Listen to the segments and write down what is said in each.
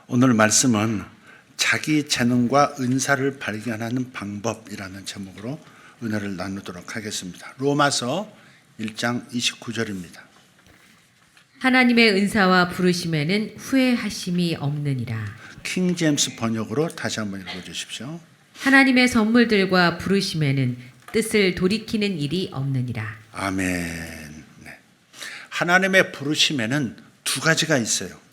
오늘 말씀은 자기 재능과 은사를 발견하는 방법이라는 제목으로 은혜를 나누도록 하겠습니다. 로마서 1장 29절입니다. 하나님의 은사와 부르심에는 후회하심이 없느니라. 킹 제임스 번역으로 다시 한번 읽어주십시오. 하나님의 선물들과 부르심에는 뜻을 돌이키는 일이 없느니라. 아멘. 네. 하나님의 부르심에는 두 가지가 있어요.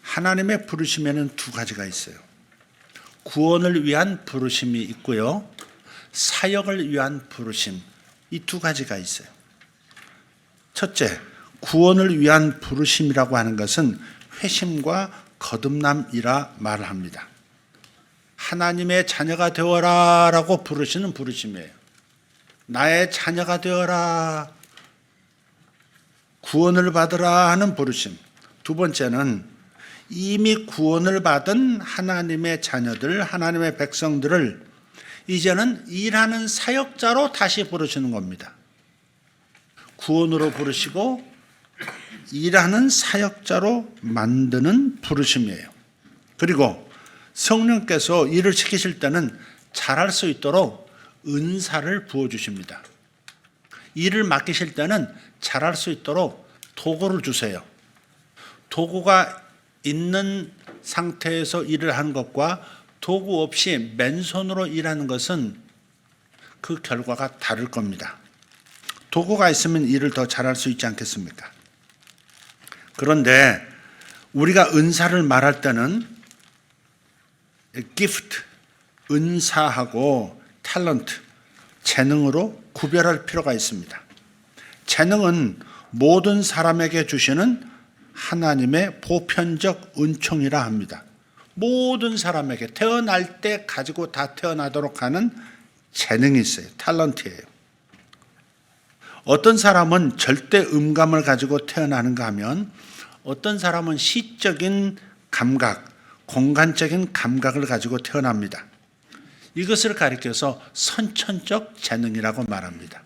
하나님의 부르심에는 두 가지가 있어요. 구원을 위한 부르심이 있고요, 사역을 위한 부르심, 이 두 가지가 있어요. 첫째, 구원을 위한 부르심이라고 하는 것은 회심과 거듭남이라 말을 합니다. 하나님의 자녀가 되어라 라고 부르시는 부르심이에요. 나의 자녀가 되어라, 구원을 받으라 하는 부르심. 두 번째는 이미 구원을 받은 하나님의 자녀들, 하나님의 백성들을 이제는 일하는 사역자로 다시 부르시는 겁니다. 구원으로 부르시고 일하는 사역자로 만드는 부르심이에요. 그리고 성령께서 일을 시키실 때는 잘할 수 있도록 은사를 부어주십니다. 일을 맡기실 때는 잘할 수 있도록 도구를 주세요. 도구가 있는 상태에서 일을 하는 것과 도구 없이 맨손으로 일하는 것은 그 결과가 다를 겁니다. 도구가 있으면 일을 더 잘할 수 있지 않겠습니까? 그런데 우리가 은사를 말할 때는 gift, 은사하고 탤런트, 재능으로 구별할 필요가 있습니다. 재능은 모든 사람에게 주시는 하나님의 보편적 은총이라 합니다. 모든 사람에게 태어날 때 가지고 다 태어나도록 하는 재능이 있어요. 탤런트예요. 어떤 사람은 절대 음감을 가지고 태어나는가 하면 어떤 사람은 시적인 감각, 공간적인 감각을 가지고 태어납니다. 이것을 가리켜서 선천적 재능이라고 말합니다.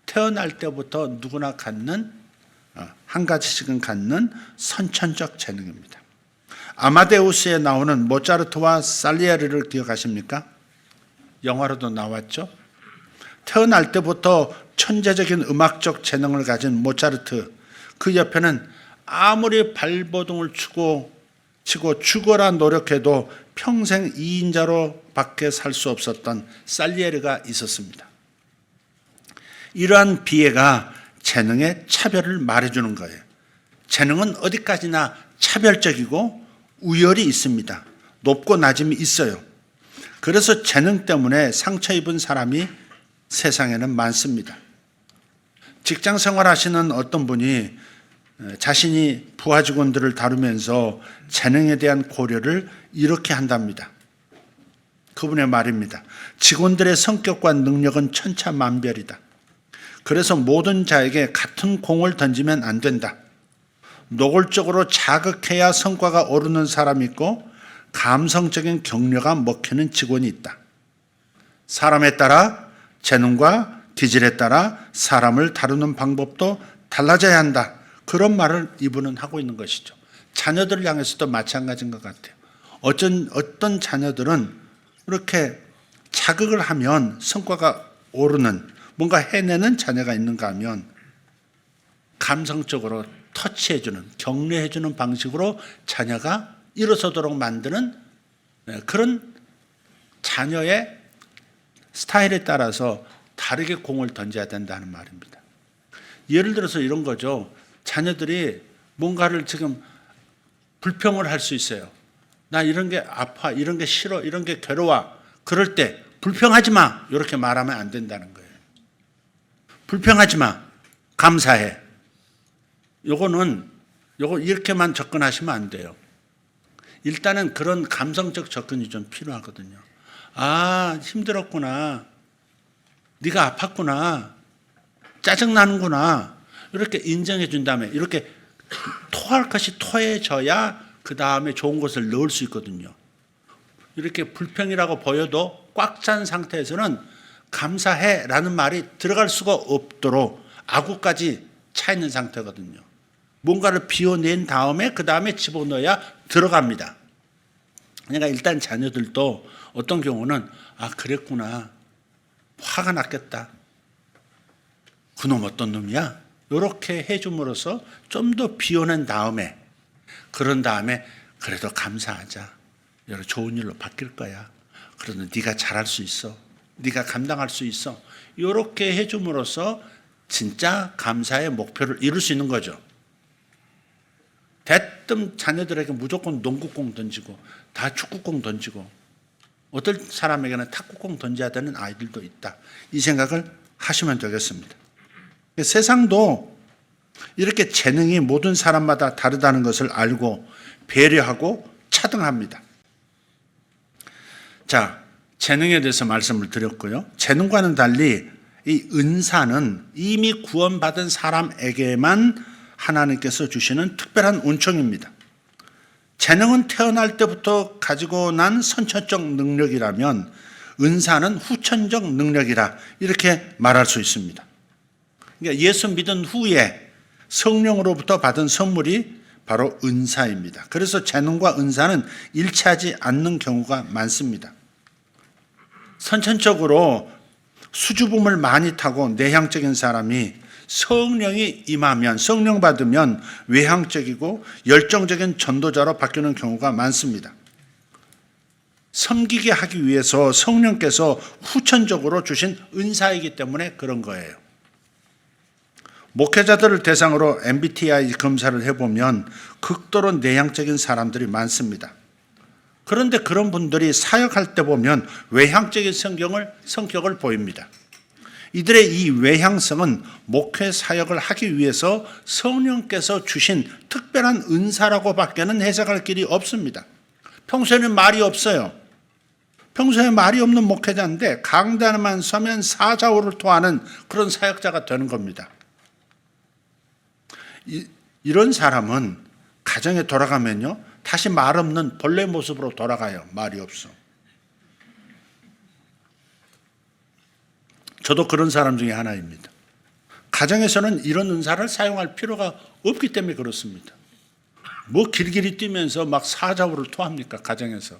태어날 때부터 누구나 갖는 한 가지씩은 갖는 선천적 재능입니다. 아마데우스에 나오는 모차르트와 살리에리를 기억하십니까? 영화로도 나왔죠. 태어날 때부터 천재적인 음악적 재능을 가진 모차르트, 그 옆에는 아무리 발버둥을 치고 죽어라 노력해도 평생 2인자로 밖에 살 수 없었던 살리에리가 있었습니다. 이러한 비애가 재능의 차별을 말해주는 거예요. 재능은 어디까지나 차별적이고 우열이 있습니다. 높고 낮음이 있어요. 그래서 재능 때문에 상처 입은 사람이 세상에는 많습니다. 직장 생활하시는 어떤 분이 자신이 부하 직원들을 다루면서 재능에 대한 고려를 이렇게 한답니다. 그분의 말입니다. 직원들의 성격과 능력은 천차만별이다. 그래서 모든 자에게 같은 공을 던지면 안 된다. 노골적으로 자극해야 성과가 오르는 사람이 있고 감성적인 격려가 먹히는 직원이 있다. 사람에 따라 재능과 기질에 따라 사람을 다루는 방법도 달라져야 한다. 그런 말을 이분은 하고 있는 것이죠. 자녀들을 향해서도 마찬가지인 것 같아요. 어떤 자녀들은 이렇게 자극을 하면 성과가 오르는, 뭔가 해내는 자녀가 있는가 하면 감성적으로 터치해주는, 격려해주는 방식으로 자녀가 일어서도록 만드는 그런 자녀의 스타일에 따라서 다르게 공을 던져야 된다는 말입니다. 예를 들어서 이런 거죠. 자녀들이 뭔가를 지금 불평을 할 수 있어요. 나 이런 게 아파, 이런 게 싫어, 이런 게 괴로워. 그럴 때 불평하지 마, 이렇게 말하면 안 된다는 거예요. 불평하지 마, 감사해. 요거 이렇게만 접근하시면 안 돼요. 일단은 그런 감성적 접근이 좀 필요하거든요. 아, 힘들었구나. 네가 아팠구나. 짜증나는구나. 이렇게 인정해 준 다음에 이렇게 토할 것이 토해져야 그 다음에 좋은 것을 넣을 수 있거든요. 이렇게 불평이라고 보여도 꽉 찬 상태에서는 감사해 라는 말이 들어갈 수가 없도록 아구까지 차 있는 상태거든요. 뭔가를 비워낸 다음에 그 다음에 집어넣어야 들어갑니다. 그러니까 일단 자녀들도 어떤 경우는 그랬구나. 화가 났겠다. 그놈 어떤 놈이야? 이렇게 해줌으로써 좀 더 비워낸 다음에 그런 다음에 그래도 감사하자. 여러 좋은 일로 바뀔 거야. 그러면 네가 잘할 수 있어. 네가 감당할 수 있어. 이렇게 해줌으로써 진짜 감사의 목표를 이룰 수 있는 거죠. 대뜸 자녀들에게 무조건 농구공 던지고 다 축구공 던지고 어떨 사람에게는 탁구공 던져야 되는 아이들도 있다. 이 생각을 하시면 되겠습니다. 세상도 이렇게 재능이 모든 사람마다 다르다는 것을 알고 배려하고 차등합니다. 자, 재능에 대해서 말씀을 드렸고요. 재능과는 달리 이 은사는 이미 구원받은 사람에게만 하나님께서 주시는 특별한 은총입니다. 재능은 태어날 때부터 가지고 난 선천적 능력이라면 은사는 후천적 능력이라 이렇게 말할 수 있습니다. 그러니까 예수 믿은 후에 성령으로부터 받은 선물이 바로 은사입니다. 그래서 재능과 은사는 일치하지 않는 경우가 많습니다. 선천적으로 수줍음을 많이 타고 내향적인 사람이 성령이 임하면, 성령 받으면 외향적이고 열정적인 전도자로 바뀌는 경우가 많습니다. 섬기게 하기 위해서 성령께서 후천적으로 주신 은사이기 때문에 그런 거예요. 목회자들을 대상으로 MBTI 검사를 해보면 극도로 내향적인 사람들이 많습니다. 그런데 그런 분들이 사역할 때 보면 외향적인 성격을 보입니다. 이들의 이 외향성은 목회 사역을 하기 위해서 성령께서 주신 특별한 은사라고 밖에는 해석할 길이 없습니다. 평소에는 말이 없어요. 평소에 말이 없는 목회자인데 강단에만 서면 사자우를 토하는 그런 사역자가 되는 겁니다. 이런 사람은 가정에 돌아가면요, 다시 말 없는 벌레 모습으로 돌아가요. 말이 없어. 저도 그런 사람 중에 하나입니다. 가정에서는 이런 은사를 사용할 필요가 없기 때문에 그렇습니다. 뭐 길길이 뛰면서 막 사자우를 토합니까, 가정에서.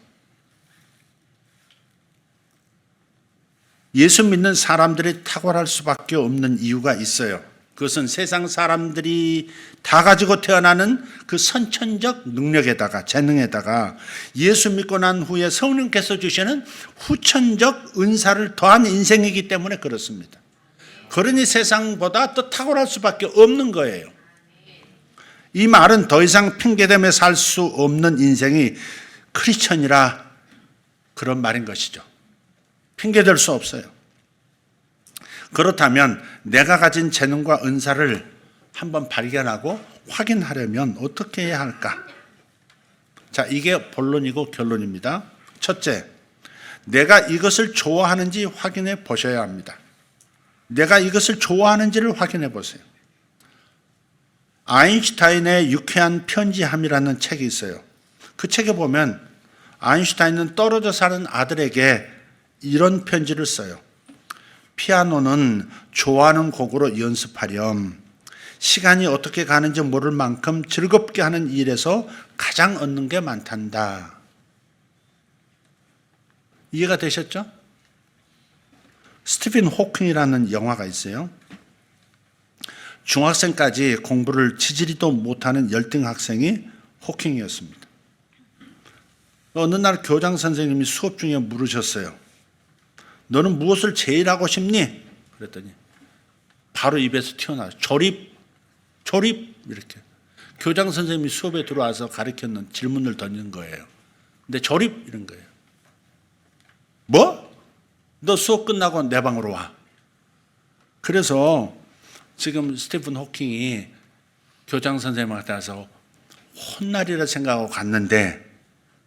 예수 믿는 사람들이 탁월할 수밖에 없는 이유가 있어요. 그것은 세상 사람들이 다 가지고 태어나는 그 선천적 능력에다가 재능에다가 예수 믿고 난 후에 성령께서 주시는 후천적 은사를 더한 인생이기 때문에 그렇습니다. 그러니 세상보다 더 탁월할 수밖에 없는 거예요. 이 말은 더 이상 핑계대며 살 수 없는 인생이 크리스천이라 그런 말인 것이죠. 핑계댈 수 없어요. 그렇다면 내가 가진 재능과 은사를 한번 발견하고 확인하려면 어떻게 해야 할까? 자, 이게 본론이고 결론입니다. 첫째, 내가 이것을 좋아하는지 확인해 보셔야 합니다. 내가 이것을 좋아하는지를 확인해 보세요. 아인슈타인의 유쾌한 편지함이라는 책이 있어요. 그 책에 보면 아인슈타인은 떨어져 사는 아들에게 이런 편지를 써요. 피아노는 좋아하는 곡으로 연습하렴. 시간이 어떻게 가는지 모를 만큼 즐겁게 하는 일에서 가장 얻는 게 많단다. 이해가 되셨죠? 스티븐 호킹이라는 영화가 있어요. 중학생까지 공부를 지지리도 못하는 열등 학생이 호킹이었습니다. 어느 날 교장 선생님이 수업 중에 물으셨어요. 너는 무엇을 제일 하고 싶니? 그랬더니 바로 입에서 튀어나와요. 조립 이렇게. 교장 선생님이 수업에 들어와서 가르쳤는 질문을 던진 거예요. 근데 조립 이런 거예요. 뭐? 너 수업 끝나고 내 방으로 와. 그래서 지금 스티븐 호킹이 교장 선생님한테 와서 혼나리라 생각하고 갔는데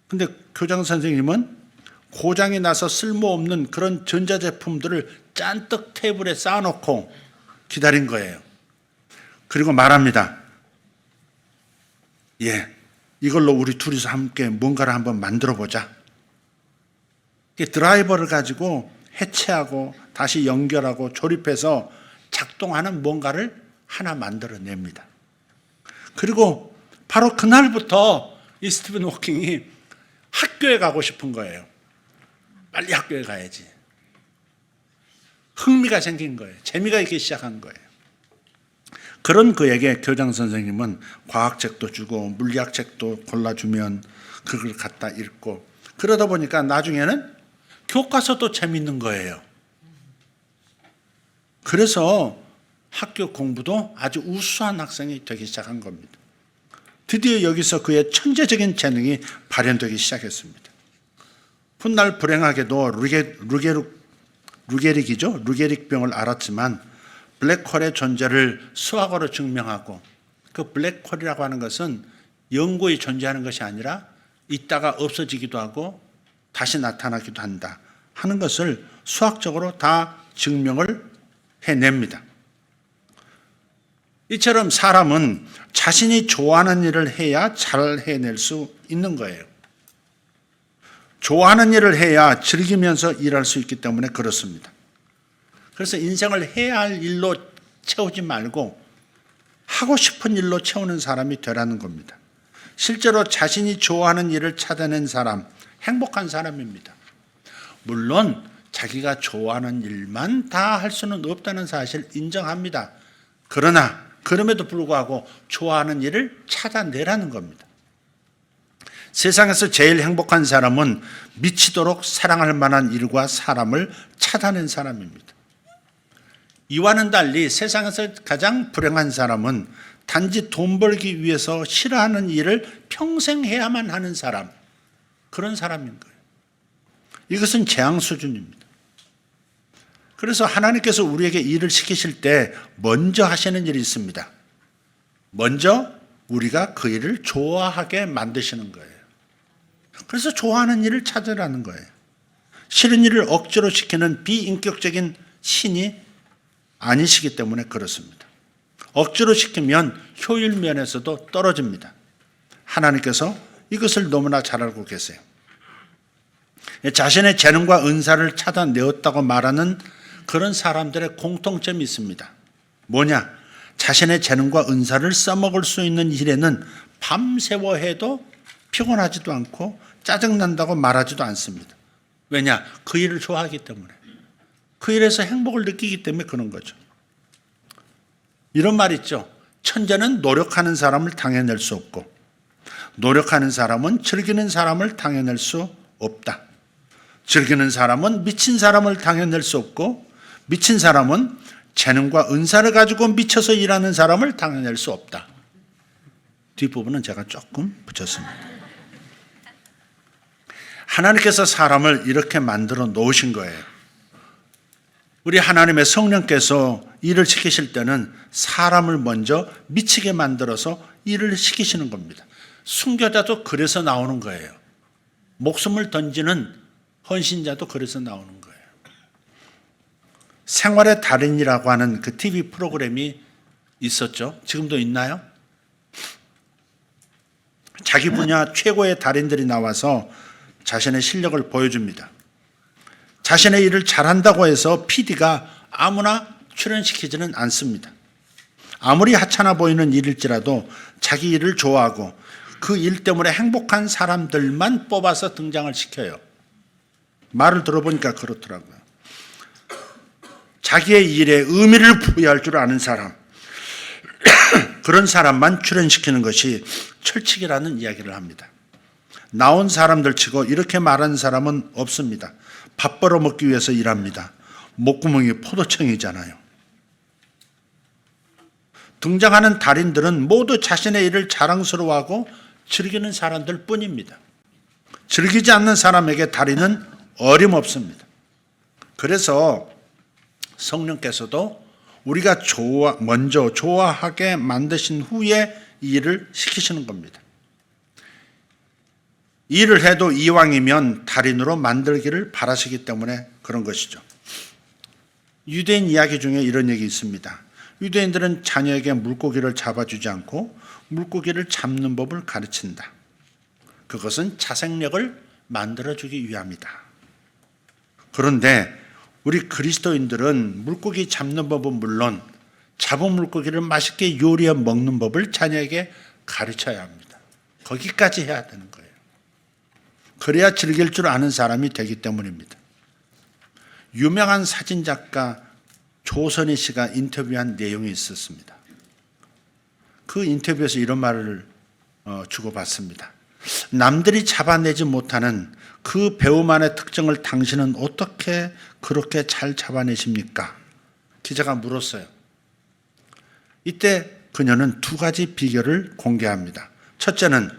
근데 교장 선생님은 고장이 나서 쓸모없는 그런 전자제품들을 잔뜩 테이블에 쌓아놓고 기다린 거예요. 그리고 말합니다. 예, 이걸로 우리 둘이서 함께 뭔가를 한번 만들어 보자. 드라이버를 가지고 해체하고 다시 연결하고 조립해서 작동하는 뭔가를 하나 만들어냅니다. 그리고 바로 그날부터 이 스티븐 호킹이 학교에 가고 싶은 거예요. 빨리 학교에 가야지. 흥미가 생긴 거예요. 재미가 있기 시작한 거예요. 그런 그에게 교장 선생님은 과학책도 주고 물리학책도 골라주면 그걸 갖다 읽고, 그러다 보니까 나중에는 교과서도 재밌는 거예요. 그래서 학교 공부도 아주 우수한 학생이 되기 시작한 겁니다. 드디어 여기서 그의 천재적인 재능이 발현되기 시작했습니다. 훗날 불행하게도 루게릭병을 알았지만 블랙홀의 존재를 수학으로 증명하고, 그 블랙홀이라고 하는 것은 영구히 존재하는 것이 아니라 있다가 없어지기도 하고 다시 나타나기도 한다 하는 것을 수학적으로 다 증명을 해냅니다. 이처럼 사람은 자신이 좋아하는 일을 해야 잘 해낼 수 있는 거예요. 좋아하는 일을 해야 즐기면서 일할 수 있기 때문에 그렇습니다. 그래서 인생을 해야 할 일로 채우지 말고 하고 싶은 일로 채우는 사람이 되라는 겁니다. 실제로 자신이 좋아하는 일을 찾아낸 사람, 행복한 사람입니다. 물론 자기가 좋아하는 일만 다 할 수는 없다는 사실 인정합니다. 그러나 그럼에도 불구하고 좋아하는 일을 찾아내라는 겁니다. 세상에서 제일 행복한 사람은 미치도록 사랑할 만한 일과 사람을 찾아낸 사람입니다. 이와는 달리 세상에서 가장 불행한 사람은 단지 돈 벌기 위해서 싫어하는 일을 평생 해야만 하는 사람, 그런 사람인 거예요. 이것은 재앙 수준입니다. 그래서 하나님께서 우리에게 일을 시키실 때 먼저 하시는 일이 있습니다. 먼저 우리가 그 일을 좋아하게 만드시는 거예요. 그래서 좋아하는 일을 찾으라는 거예요. 싫은 일을 억지로 시키는 비인격적인 신이 아니시기 때문에 그렇습니다. 억지로 시키면 효율 면에서도 떨어집니다. 하나님께서 이것을 너무나 잘 알고 계세요. 자신의 재능과 은사를 찾아내었다고 말하는 그런 사람들의 공통점이 있습니다. 뭐냐? 자신의 재능과 은사를 써먹을 수 있는 일에는 밤새워 해도 피곤하지도 않고 짜증난다고 말하지도 않습니다. 왜냐? 그 일을 좋아하기 때문에. 그 일에서 행복을 느끼기 때문에 그런 거죠. 이런 말 있죠. 천재는 노력하는 사람을 당해낼 수 없고 노력하는 사람은 즐기는 사람을 당해낼 수 없다. 즐기는 사람은 미친 사람을 당해낼 수 없고 미친 사람은 재능과 은사를 가지고 미쳐서 일하는 사람을 당해낼 수 없다. 뒷부분은 제가 조금 붙였습니다. 하나님께서 사람을 이렇게 만들어 놓으신 거예요. 우리 하나님의 성령께서 일을 시키실 때는 사람을 먼저 미치게 만들어서 일을 시키시는 겁니다. 순교자도 그래서 나오는 거예요. 목숨을 던지는 헌신자도 그래서 나오는 거예요. 생활의 달인이라고 하는 그 TV 프로그램이 있었죠. 지금도 있나요? 자기 분야 최고의 달인들이 나와서 자신의 실력을 보여줍니다. 자신의 일을 잘한다고 해서 PD가 아무나 출연시키지는 않습니다. 아무리 하찮아 보이는 일일지라도 자기 일을 좋아하고 그 일 때문에 행복한 사람들만 뽑아서 등장을 시켜요. 말을 들어보니까 그렇더라고요. 자기의 일에 의미를 부여할 줄 아는 사람, 그런 사람만 출연시키는 것이 철칙이라는 이야기를 합니다. 나온 사람들 치고 이렇게 말하는 사람은 없습니다. 밥 벌어먹기 위해서 일합니다. 목구멍이 포도청이잖아요. 등장하는 달인들은 모두 자신의 일을 자랑스러워하고 즐기는 사람들 뿐입니다. 즐기지 않는 사람에게 달인은 어림없습니다. 그래서 성령께서도 우리가 먼저 좋아하게 만드신 후에 일을 시키시는 겁니다. 일을 해도 이왕이면 달인으로 만들기를 바라시기 때문에 그런 것이죠. 유대인 이야기 중에 이런 얘기 있습니다. 유대인들은 자녀에게 물고기를 잡아주지 않고 물고기를 잡는 법을 가르친다. 그것은 자생력을 만들어주기 위함이다. 그런데 우리 그리스도인들은 물고기 잡는 법은 물론 잡은 물고기를 맛있게 요리해 먹는 법을 자녀에게 가르쳐야 합니다. 거기까지 해야 되는 거예요. 그래야 즐길 줄 아는 사람이 되기 때문입니다. 유명한 사진작가 조선희 씨가 인터뷰한 내용이 있었습니다. 그 인터뷰에서 이런 말을 주고받습니다. 남들이 잡아내지 못하는 그 배우만의 특징을 당신은 어떻게 그렇게 잘 잡아내십니까? 기자가 물었어요. 이때 그녀는 두 가지 비결을 공개합니다. 첫째는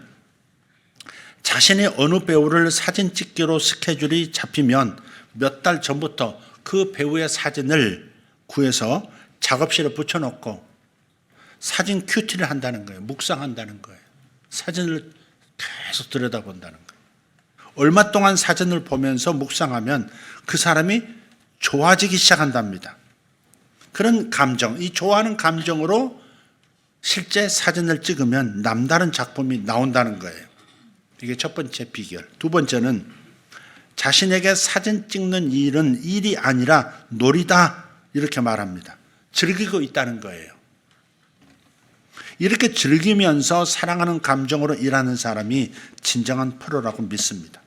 자신이 어느 배우를 사진 찍기로 스케줄이 잡히면 몇 달 전부터 그 배우의 사진을 구해서 작업실에 붙여놓고 사진 큐티를 한다는 거예요. 묵상한다는 거예요. 사진을 계속 들여다본다는 거예요. 얼마 동안 사진을 보면서 묵상하면 그 사람이 좋아지기 시작한답니다. 그런 감정, 이 좋아하는 감정으로 실제 사진을 찍으면 남다른 작품이 나온다는 거예요. 이게 첫 번째 비결. 두 번째는 자신에게 사진 찍는 일은 일이 아니라 놀이다 이렇게 말합니다. 즐기고 있다는 거예요. 이렇게 즐기면서 사랑하는 감정으로 일하는 사람이 진정한 프로라고 믿습니다.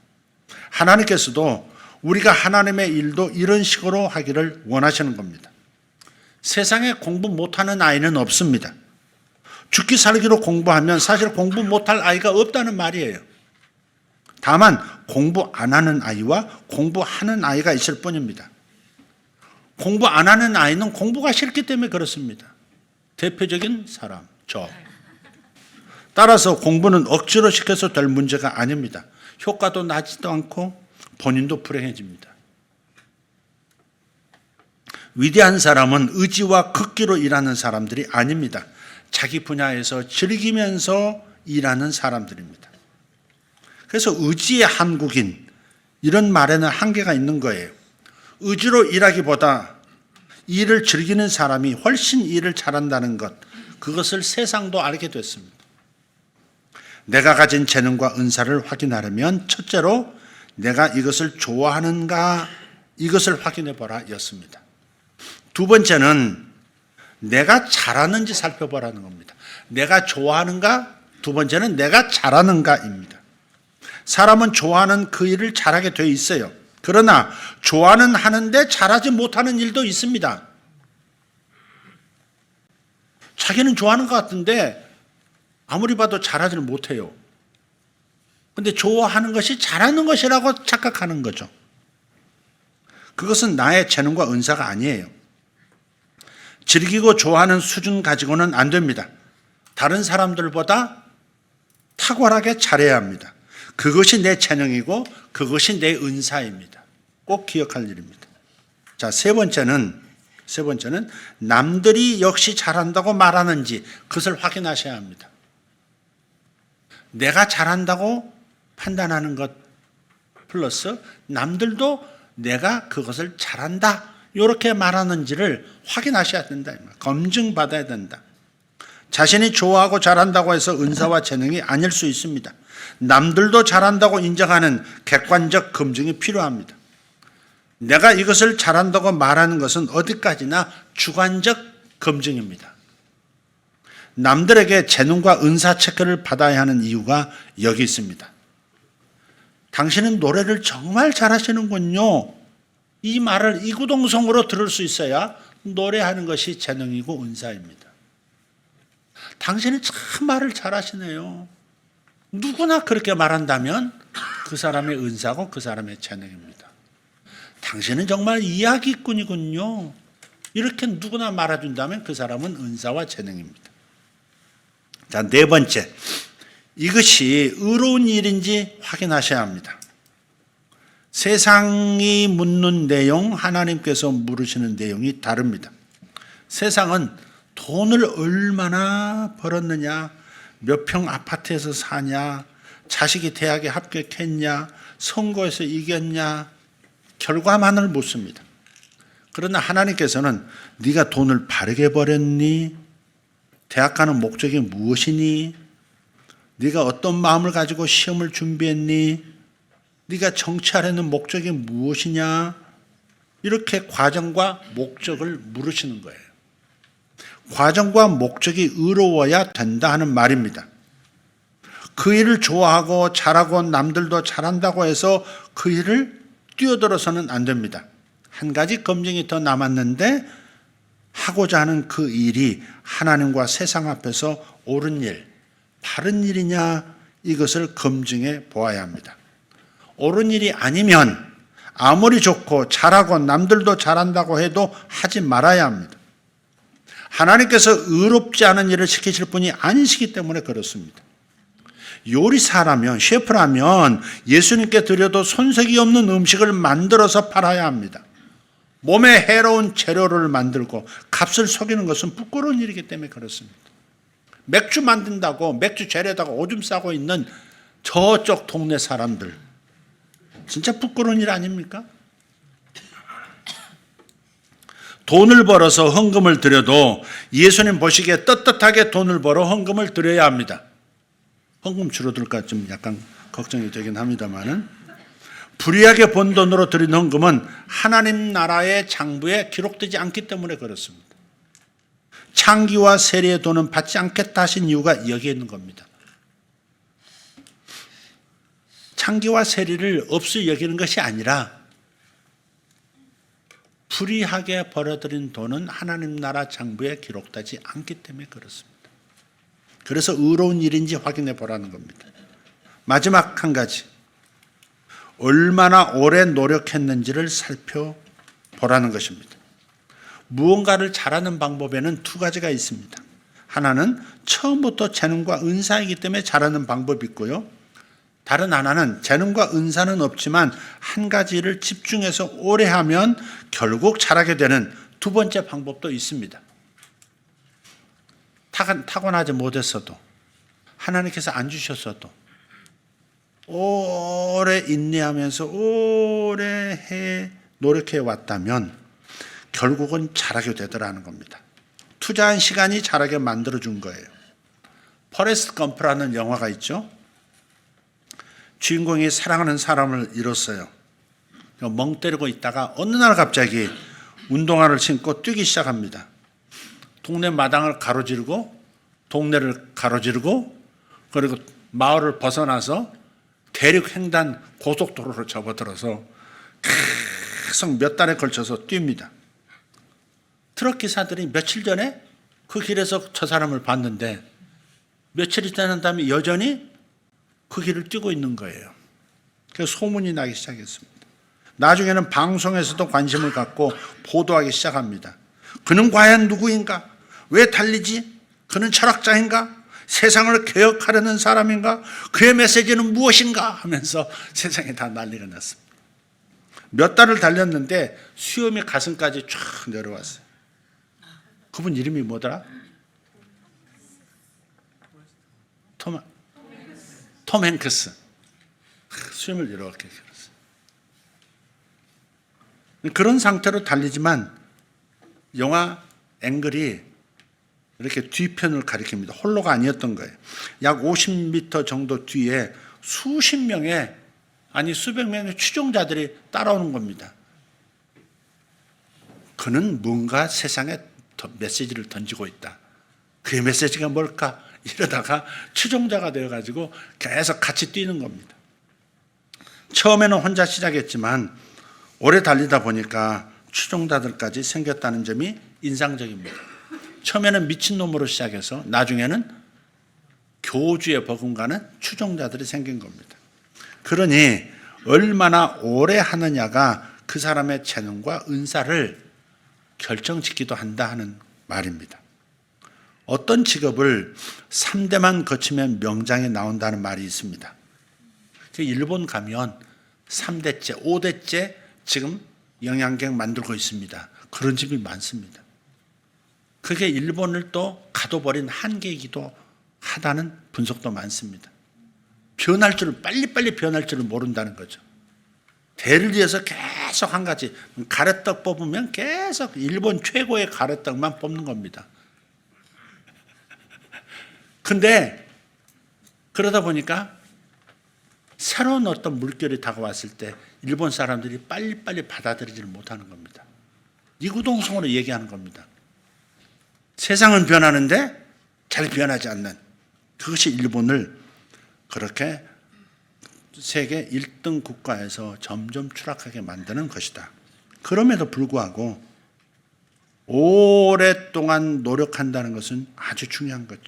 하나님께서도 우리가 하나님의 일도 이런 식으로 하기를 원하시는 겁니다. 세상에 공부 못하는 아이는 없습니다. 죽기 살기로 공부하면 사실 공부 못할 아이가 없다는 말이에요. 다만 공부 안 하는 아이와 공부하는 아이가 있을 뿐입니다. 공부 안 하는 아이는 공부가 싫기 때문에 그렇습니다. 대표적인 사람, 저. 따라서 공부는 억지로 시켜서 될 문제가 아닙니다. 효과도 나지도 않고 본인도 불행해집니다. 위대한 사람은 의지와 극기로 일하는 사람들이 아닙니다. 자기 분야에서 즐기면서 일하는 사람들입니다. 그래서 의지의 한국인 이런 말에는 한계가 있는 거예요. 의지로 일하기보다 일을 즐기는 사람이 훨씬 일을 잘한다는 것, 그것을 세상도 알게 됐습니다. 내가 가진 재능과 은사를 확인하려면 첫째로 내가 이것을 좋아하는가 이것을 확인해 보라 였습니다. 두 번째는 내가 잘하는지 살펴보라는 겁니다. 내가 좋아하는가? 두 번째는 내가 잘하는가입니다. 사람은 좋아하는 그 일을 잘하게 되어 있어요. 그러나 좋아는 하는데 잘하지 못하는 일도 있습니다. 자기는 좋아하는 것 같은데 아무리 봐도 잘하지를 못해요. 그런데 좋아하는 것이 잘하는 것이라고 착각하는 거죠. 그것은 나의 재능과 은사가 아니에요. 즐기고 좋아하는 수준 가지고는 안 됩니다. 다른 사람들보다 탁월하게 잘해야 합니다. 그것이 내 재능이고 그것이 내 은사입니다. 꼭 기억할 일입니다. 자, 세 번째는 남들이 역시 잘한다고 말하는지 그것을 확인하셔야 합니다. 내가 잘한다고 판단하는 것 플러스 남들도 내가 그것을 잘한다 이렇게 말하는지를 확인하셔야 된다. 검증받아야 된다. 자신이 좋아하고 잘한다고 해서 은사와 재능이 아닐 수 있습니다. 남들도 잘한다고 인정하는 객관적 검증이 필요합니다. 내가 이것을 잘한다고 말하는 것은 어디까지나 주관적 검증입니다. 남들에게 재능과 은사 체크를 받아야 하는 이유가 여기 있습니다. 당신은 노래를 정말 잘하시는군요. 이 말을 이구동성으로 들을 수 있어야 노래하는 것이 재능이고 은사입니다. 당신은 참 말을 잘하시네요. 누구나 그렇게 말한다면 그 사람의 은사고 그 사람의 재능입니다. 당신은 정말 이야기꾼이군요. 이렇게 누구나 말해준다면 그 사람은 은사와 재능입니다. 자, 네 번째. 이것이 의로운 일인지 확인하셔야 합니다. 세상이 묻는 내용, 하나님께서 물으시는 내용이 다릅니다. 세상은 돈을 얼마나 벌었느냐, 몇 평 아파트에서 사냐, 자식이 대학에 합격했냐, 선거에서 이겼냐, 결과만을 묻습니다. 그러나 하나님께서는 네가 돈을 바르게 벌였니? 대학 가는 목적이 무엇이니? 네가 어떤 마음을 가지고 시험을 준비했니? 네가 정치하려는 목적이 무엇이냐? 이렇게 과정과 목적을 물으시는 거예요. 과정과 목적이 의로워야 된다 하는 말입니다. 그 일을 좋아하고 잘하고 남들도 잘한다고 해서 그 일을 뛰어들어서는 안 됩니다. 한 가지 검증이 더 남았는데 하고자 하는 그 일이 하나님과 세상 앞에서 옳은 일, 바른 일이냐 이것을 검증해 보아야 합니다. 옳은 일이 아니면 아무리 좋고 잘하고 남들도 잘한다고 해도 하지 말아야 합니다. 하나님께서 의롭지 않은 일을 시키실 분이 아니시기 때문에 그렇습니다. 요리사라면, 셰프라면 예수님께 드려도 손색이 없는 음식을 만들어서 팔아야 합니다. 몸에 해로운 재료를 만들고 값을 속이는 것은 부끄러운 일이기 때문에 그렇습니다. 맥주 만든다고 맥주 재료에다가 오줌 싸고 있는 저쪽 동네 사람들, 진짜 부끄러운 일 아닙니까? 돈을 벌어서 헌금을 드려도 예수님 보시기에 떳떳하게 돈을 벌어 헌금을 드려야 합니다. 헌금 줄어들까 좀 약간 걱정이 되긴 합니다만은, 불의하게 번 돈으로 드린 헌금은 하나님 나라의 장부에 기록되지 않기 때문에 그렇습니다. 창기와 세리의 돈은 받지 않겠다 하신 이유가 여기에 있는 겁니다. 창기와 세리를 없이 여기는 것이 아니라 불의하게 벌어들인 돈은 하나님 나라 장부에 기록되지 않기 때문에 그렇습니다. 그래서 의로운 일인지 확인해 보라는 겁니다. 마지막 한 가지, 얼마나 오래 노력했는지를 살펴보라는 것입니다. 무언가를 잘하는 방법에는 두 가지가 있습니다. 하나는 처음부터 재능과 은사이기 때문에 잘하는 방법이 있고요. 다른 하나는 재능과 은사는 없지만 한 가지를 집중해서 오래 하면 결국 잘하게 되는 두 번째 방법도 있습니다. 타고나지 못했어도, 하나님께서 안 주셨어도 오래 인내하면서 오래 노력해 왔다면 결국은 잘하게 되더라는 겁니다. 투자한 시간이 잘하게 만들어준 거예요. 포레스트 검프라는 영화가 있죠. 주인공이 사랑하는 사람을 잃었어요. 멍 때리고 있다가 어느 날 갑자기 운동화를 신고 뛰기 시작합니다. 동네 마당을 가로지르고 동네를 가로지르고 그리고 마을을 벗어나서 대륙횡단 고속도로로 접어들어서 계속 몇 달에 걸쳐서 뜁니다. 트럭 기사들이 며칠 전에 그 길에서 저 사람을 봤는데 며칠이 지난 다음에 여전히 그 길을 뛰고 있는 거예요. 그래서 소문이 나기 시작했습니다. 나중에는 방송에서도 관심을 갖고 보도하기 시작합니다. 그는 과연 누구인가? 왜 달리지? 그는 철학자인가? 세상을 개혁하려는 사람인가? 그의 메시지는 무엇인가? 하면서 세상에 다 난리가 났습니다. 몇 달을 달렸는데 수염이 가슴까지 쫙 내려왔어요. 그분 이름이 뭐더라? 톰 행크스. 수염을 이렇게 길었어요. 그런 상태로 달리지만 영화 앵글이 이렇게 뒤편을 가리킵니다. 홀로가 아니었던 거예요. 약 50m 정도 뒤에 수십 명의, 아니 수백 명의 추종자들이 따라오는 겁니다. 그는 뭔가 세상에 메시지를 던지고 있다. 그의 메시지가 뭘까? 이러다가 추종자가 되어가지고 계속 같이 뛰는 겁니다. 처음에는 혼자 시작했지만 오래 달리다 보니까 추종자들까지 생겼다는 점이 인상적입니다. 처음에는 미친놈으로 시작해서 나중에는 교주에 버금가는 추종자들이 생긴 겁니다. 그러니 얼마나 오래 하느냐가 그 사람의 재능과 은사를 결정짓기도 한다 하는 말입니다. 어떤 직업을 3대만 거치면 명장이 나온다는 말이 있습니다. 일본 가면 3대째, 5대째 지금 영양객 만들고 있습니다. 그런 집이 많습니다. 그게 일본을 또 가둬버린 한계이기도 하다는 분석도 많습니다. 변할 줄을, 빨리빨리 변할 줄을 모른다는 거죠. 대를 이어서 계속 한 가지, 가래떡 뽑으면 계속 일본 최고의 가래떡만 뽑는 겁니다. 근데 그러다 보니까 새로운 어떤 물결이 다가왔을 때 일본 사람들이 빨리빨리 받아들이지를 못하는 겁니다. 이구동성으로 얘기하는 겁니다. 세상은 변하는데 잘 변하지 않는, 그것이 일본을 그렇게 세계 1등 국가에서 점점 추락하게 만드는 것이다. 그럼에도 불구하고 오랫동안 노력한다는 것은 아주 중요한 거죠.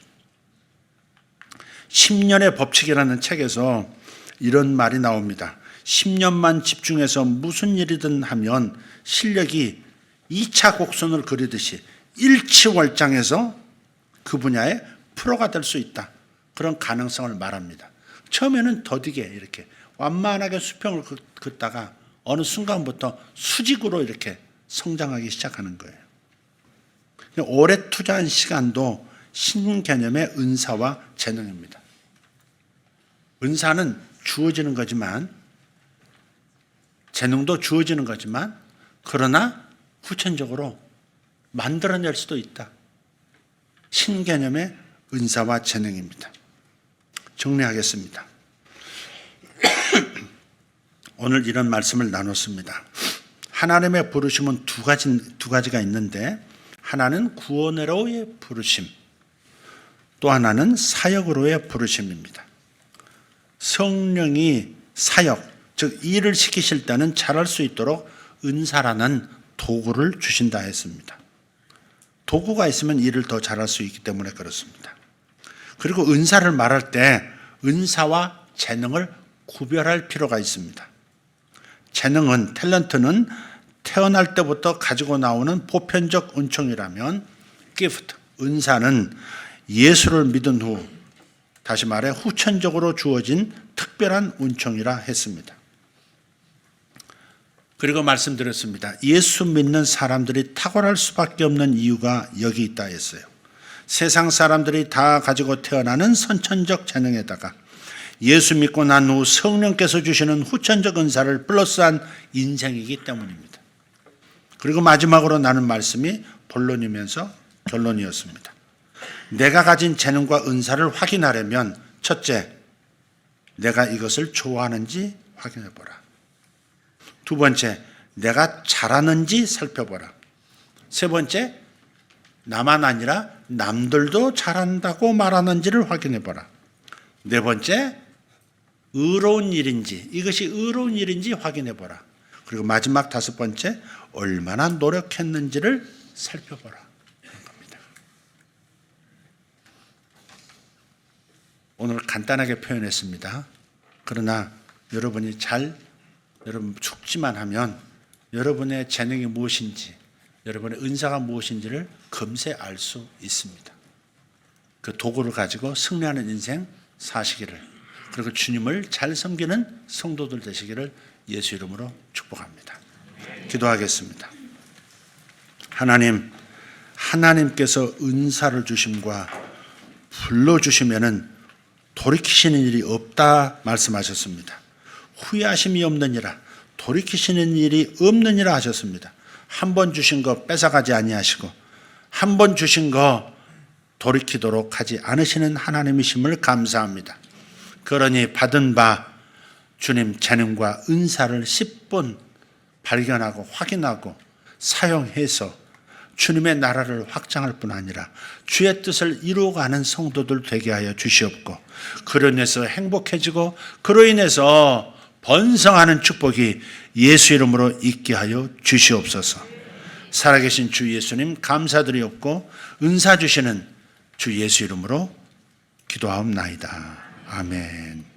10년의 법칙이라는 책에서 이런 말이 나옵니다. 10년만 집중해서 무슨 일이든 하면 실력이 2차 곡선을 그리듯이 일치월장해서 그 분야의 프로가 될 수 있다. 그런 가능성을 말합니다. 처음에는 더디게 이렇게 완만하게 수평을 긋다가 어느 순간부터 수직으로 이렇게 성장하기 시작하는 거예요. 오래 투자한 시간도 신개념의 은사와 재능입니다. 은사는 주어지는 거지만, 재능도 주어지는 거지만, 그러나 후천적으로 만들어낼 수도 있다. 신개념의 은사와 재능입니다. 정리하겠습니다. 오늘 이런 말씀을 나눴습니다. 하나님의 부르심은 두 가지가 있는데, 하나는 구원으로의 부르심, 또 하나는 사역으로의 부르심입니다. 성령이 사역, 즉 일을 시키실 때는 잘할 수 있도록 은사라는 도구를 주신다 했습니다. 도구가 있으면 일을 더 잘할 수 있기 때문에 그렇습니다. 그리고 은사를 말할 때 은사와 재능을 구별할 필요가 있습니다. 재능은, 탤런트는 태어날 때부터 가지고 나오는 보편적 은총이라면, gift, 은사는 예수를 믿은 후, 다시 말해 후천적으로 주어진 특별한 은총이라 했습니다. 그리고 말씀드렸습니다. 예수 믿는 사람들이 탁월할 수밖에 없는 이유가 여기 있다 했어요. 세상 사람들이 다 가지고 태어나는 선천적 재능에다가 예수 믿고 난 후 성령께서 주시는 후천적 은사를 플러스한 인생이기 때문입니다. 그리고 마지막으로 나눈 말씀이 본론이면서 결론이었습니다. 내가 가진 재능과 은사를 확인하려면 첫째, 내가 이것을 좋아하는지 확인해 보라. 두 번째, 내가 잘하는지 살펴보라. 세 번째, 나만 아니라 남들도 잘한다고 말하는지를 확인해 보라. 네 번째, 의로운 일인지, 이것이 의로운 일인지 확인해 보라. 그리고 마지막 다섯 번째, 얼마나 노력했는지를 살펴보라. 그런 겁니다. 오늘 간단하게 표현했습니다. 그러나 여러분 숙지만 하면 여러분의 재능이 무엇인지, 여러분의 은사가 무엇인지를 금세 알 수 있습니다. 그 도구를 가지고 승리하는 인생 사시기를, 그리고 주님을 잘 섬기는 성도들 되시기를 예수 이름으로 축복합니다. 기도하겠습니다. 하나님께서 은사를 주심과 불러주시면은 돌이키시는 일이 없다 말씀하셨습니다. 후회하심이 없느니라, 돌이키시는 일이 없느니라 하셨습니다. 한 번 주신 거 뺏어가지 아니하시고 한 번 주신 거 돌이키도록 하지 않으시는 하나님이심을 감사합니다. 그러니 받은 바 주님 재능과 은사를 10분 발견하고 확인하고 사용해서 주님의 나라를 확장할 뿐 아니라 주의 뜻을 이루어가는 성도들 되게 하여 주시옵고, 그로 인해서 행복해지고 그로 인해서 번성하는 축복이 예수 이름으로 있게 하여 주시옵소서. 살아계신 주 예수님 감사드리옵고 은사 주시는 주 예수 이름으로 기도하옵나이다. 아멘.